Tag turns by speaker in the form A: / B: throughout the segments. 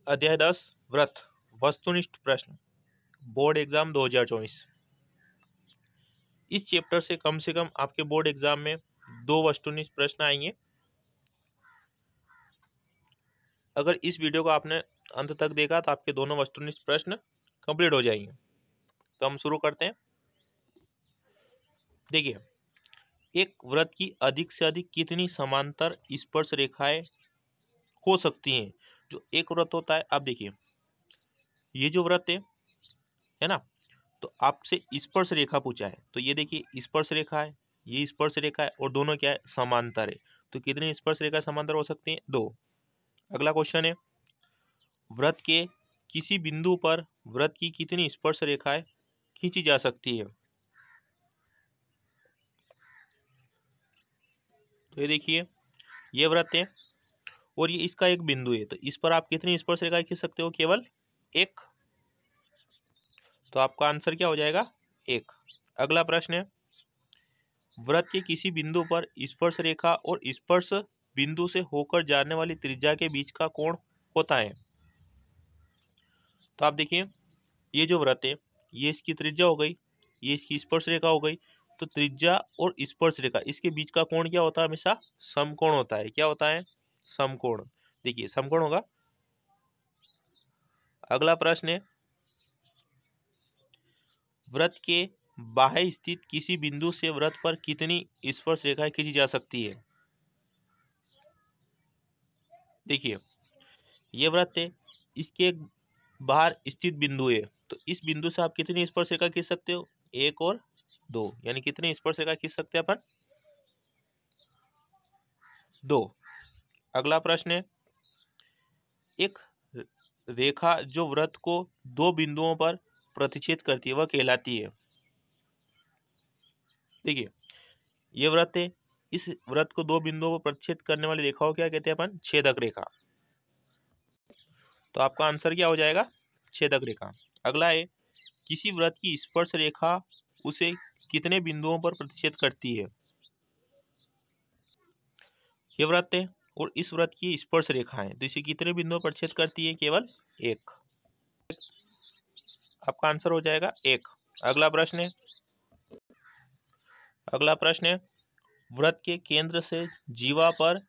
A: अध्याय 10 व्रत वस्तुनिष्ठ प्रश्न बोर्ड एग्जाम 2024। इस चैप्टर से कम आपके बोर्ड एग्जाम में 2 वस्तुनिष्ठ प्रश्न आएंगे। अगर इस वीडियो को आपने अंत तक देखा तो आपके दोनों वस्तुनिष्ठ प्रश्न कंप्लीट हो जाएंगे। तो हम शुरू करते हैं। देखिए, एक वृत्त की अधिक से अधिक कितनी समांतर स्पर्श रेखाएं हो सकती हैं। जो एक वृत्त होता है, आप देखिए ये जो वृत्त है ना, तो आपसे स्पर्श रेखा पूछा है। तो ये देखिए स्पर्श रेखा है, ये स्पर्श रेखा है और दोनों क्या है, समांतर है। तो कितनी स्पर्श रेखा समांतर हो सकती है? 2। अगला क्वेश्चन है, वृत्त के किसी बिंदु पर वृत्त की कितनी स्पर्श रेखाएं खींची जा सकती है? तो ये देखिए ये वृत्त है और ये इसका एक बिंदु है, तो इस पर आप कितनी स्पर्श रेखाएं खींच सकते हो? केवल एक। तो आपका आंसर क्या हो जाएगा? 1। अगला प्रश्न है, वृत्त के किसी बिंदु पर स्पर्श रेखा और स्पर्श बिंदु से होकर जाने वाली त्रिज्या के बीच का कोण होता है। तो आप देखिए ये जो वृत्त है, ये इसकी त्रिज्या हो गई, ये इसकी स्पर्श रेखा हो गई। तो त्रिज्या और स्पर्श रेखा इसके बीच का कोण क्या होता है? हमेशा समकोण होता है। क्या होता है? समकोण। देखिए समकोण होगा। अगला प्रश्न है, वृत्त के बाह्य स्थित किसी बिंदु से वृत्त पर कितनी स्पर्श रेखाएं खींची जा सकती है? देखिए ये वृत्त है, इसके एक बाहर स्थित बिंदु है, तो इस बिंदु से आप कितनी स्पर्श रेखा खींच सकते हो? 1 और 2, यानी कितनी स्पर्श रेखा खींच सकते हैं अपन? 2। अगला प्रश्न है, एक रेखा जो वृत्त को 2 बिंदुओं पर प्रतिच्छेद करती है वह कहलाती है। देखिए ये वृत्त है, इस वृत्त को 2 बिंदुओं पर प्रतिच्छेद करने वाली रेखा को क्या कहते हैं अपन? छेदक रेखा। तो आपका आंसर क्या हो जाएगा? छेदक रेखा। अगला है, किसी वृत्त की स्पर्श रेखा उसे कितने बिंदुओं पर प्रतिच्छेद करती है? ये वृत्त है और इस वृत्त की स्पर्श रेखा है, तो इसे कितने बिंदुओं पर प्रतिच्छेद करती है? केवल 1। आपका आंसर हो जाएगा 1। अगला प्रश्न है, वृत्त के केंद्र से जीवा पर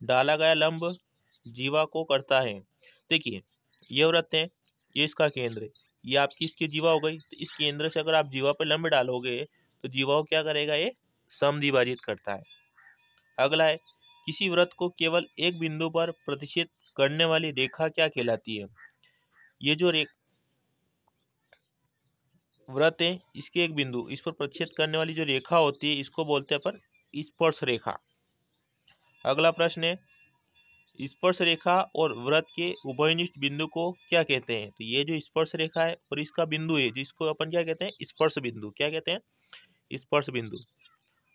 A: डाला गया लंब जीवा को करता है। देखिए ये वृत्त है, ये इसका केंद्र है, ये आपकी इसकी जीवा हो गई। तो इस केंद्र से अगर आप जीवा पर लंब डालोगे तो जीवा को क्या करेगा? ये समद्विभाजित करता है। अगला है, किसी वृत्त को केवल एक बिंदु पर प्रतिच्छेद करने वाली रेखा क्या कहलाती है? ये जो वृत्त है, इसके एक बिंदु इस पर प्रतिच्छेद करने वाली जो रेखा होती है इसको बोलते हैं अपन स्पर्श रेखा। अगला प्रश्न है, स्पर्श रेखा और वृत्त के उभयनिष्ठ बिंदु को क्या कहते हैं? तो ये जो स्पर्श रेखा है और इसका बिंदु है जिसको अपन क्या कहते हैं? स्पर्श बिंदु। क्या कहते हैं? स्पर्श बिंदु।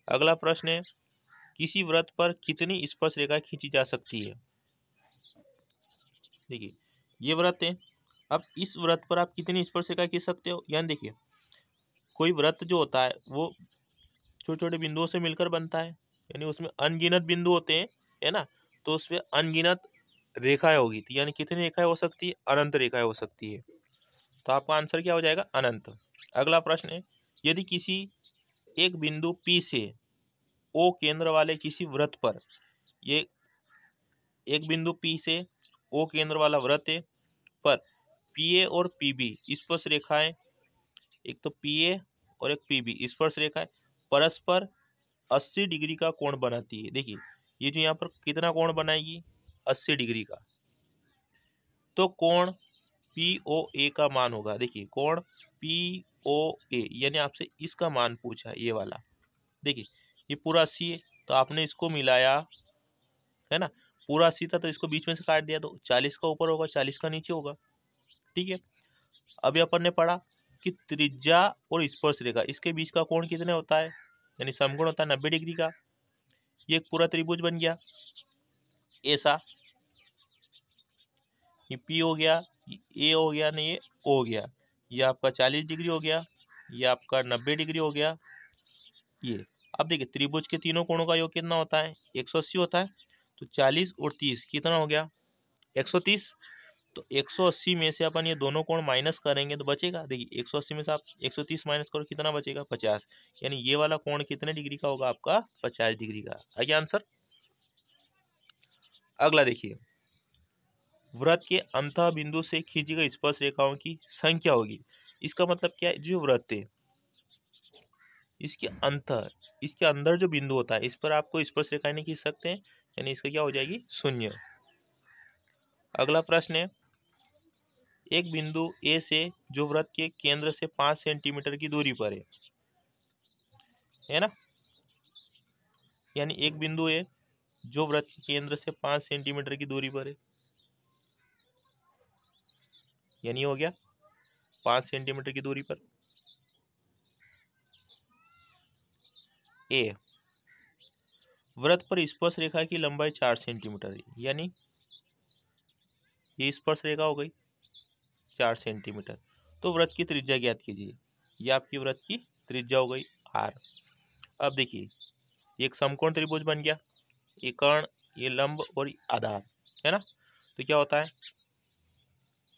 A: अगला प्रश्न है, किसी वृत्त पर कितनी स्पर्श रेखा खींची जा सकती है? देखिए ये वृत्त है, अब इस वृत्त पर आप कितनी स्पर्श रेखा खींच सकते हो? यानी देखिए कोई वृत्त जो होता है वो छोटे छोटे बिंदुओं से मिलकर बनता है, यानी उसमें अनगिनत बिंदु होते हैं, है ना। तो उसमें अनगिनत रेखाएं होगी, तो यानी कितनी रेखाएं हो सकती है? अनंत रेखाएं हो सकती है। तो आपका आंसर क्या हो जाएगा? अनंत। अगला प्रश्न है, यदि किसी एक बिंदु P से O केंद्र वाले किसी वृत्त पर, ये एक बिंदु P से O केंद्र वाला वृत्त है पर PA और PB स्पर्श रेखाएं, एक तो PA और एक PB स्पर्श रेखाएं परस्पर 80 डिग्री का कोण बनाती है। देखिए ये जो यहाँ पर कितना कोण बनाएगी? 80 डिग्री का। तो कोण POA का मान होगा। देखिए कोण POA यानी आपसे इसका मान पूछा है, ये वाला। देखिए ये पूरा 80 है तो आपने इसको मिलाया, है ना। पूरा 80 था तो इसको बीच में से काट दिया तो 40 का ऊपर होगा, 40 का नीचे होगा। ठीक है, अभी अपन ने पढ़ा कि त्रिज्या और स्पर्श रेखा इसके बीच का कोण कितने होता है? यानी समकोण होता है 90 डिग्री का। ये एक पूरा त्रिभुज बन गया ऐसा, ये P हो गया, ये A हो गया, नहीं ये O हो गया, ये आपका 40 डिग्री हो गया, ये आपका 90 डिग्री हो गया। ये अब देखिए त्रिभुज के तीनों कोणों का योग कितना होता है? 180 होता है। तो 40 और 30 कितना हो गया? 130। तो 180 में से अपन ये दोनों कोण माइनस करेंगे तो बचेगा, देखिए 180 में से आप 130 माइनस करो कितना बचेगा 50, यानी ये वाला कोण कितने डिग्री का होगा आपका 50 डिग्री का। आ गया आंसर। अगला देखिए, वृत्त के अंत बिंदु से खींची गई स्पर्श रेखाओं की संख्या होगी। इसका मतलब क्या है, जो वृत्त है इसके अंदर जो बिंदु होता है इस पर आपको स्पर्श रेखाएं नहीं खींच सकते हैं, यानी इसका क्या हो जाएगी 0। अगला प्रश्न है, एक बिंदु ए से जो वृत्त के केंद्र से 5 सेंटीमीटर की दूरी पर है ना, यानी एक बिंदु ए जो वृत्त के केंद्र से 5 सेंटीमीटर की दूरी पर है, यानी हो गया 5 सेंटीमीटर की दूरी पर। ए, वृत्त पर स्पर्श रेखा की लंबाई 4 सेंटीमीटर है, यानी ये स्पर्श रेखा हो गई 4 सेंटीमीटर। तो वृत्त की त्रिज्या ज्ञात कीजिए, ये आपकी वृत्त की त्रिज्या हो गई r। अब देखिए एक समकोण त्रिभुज बन गया, ये कर्ण, ये लंब और आधार है ना, तो क्या होता है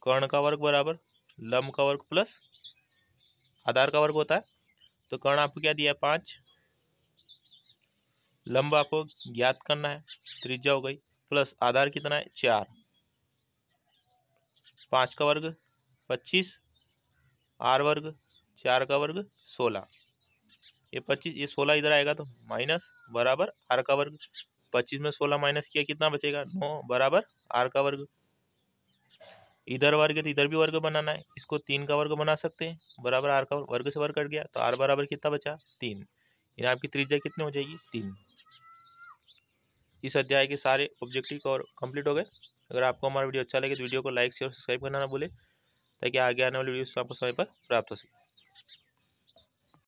A: कर्ण का वर्ग बराबर लंब का वर्ग प्लस आधार का वर्ग होता है। तो कर्ण आपको क्या दिया है 5, लंब आपको ज्ञात करना है, त्रिज्या हो गई, प्लस आधार कितना है 4, 5 का वर्ग 25, आर वर्ग 4 का वर्ग 16, ये 25 ये 16 इधर आएगा तो माइनस बराबर आर का वर्ग, 25 में 16 माइनस किया कितना बचेगा 9 बराबर आर का वर्ग। इधर वर्ग है तो इधर भी वर्ग बनाना है, इसको 3 का वर्ग बना सकते हैं बराबर आर का वर्ग से वर्ग कट गया तो आर बराबर कितना बचा 3, यानी आपकी त्रिज्या कितनी हो जाएगी 3। इस अध्याय के सारे ऑब्जेक्टिव और कंप्लीट हो गए। अगर आपको हमारा वीडियो अच्छा लगे तो वीडियो को लाइक शेयर सब्सक्राइब करना ना भूले, ताकि आगे आने वाली वीडियो आपको समय पर प्राप्त हो सके।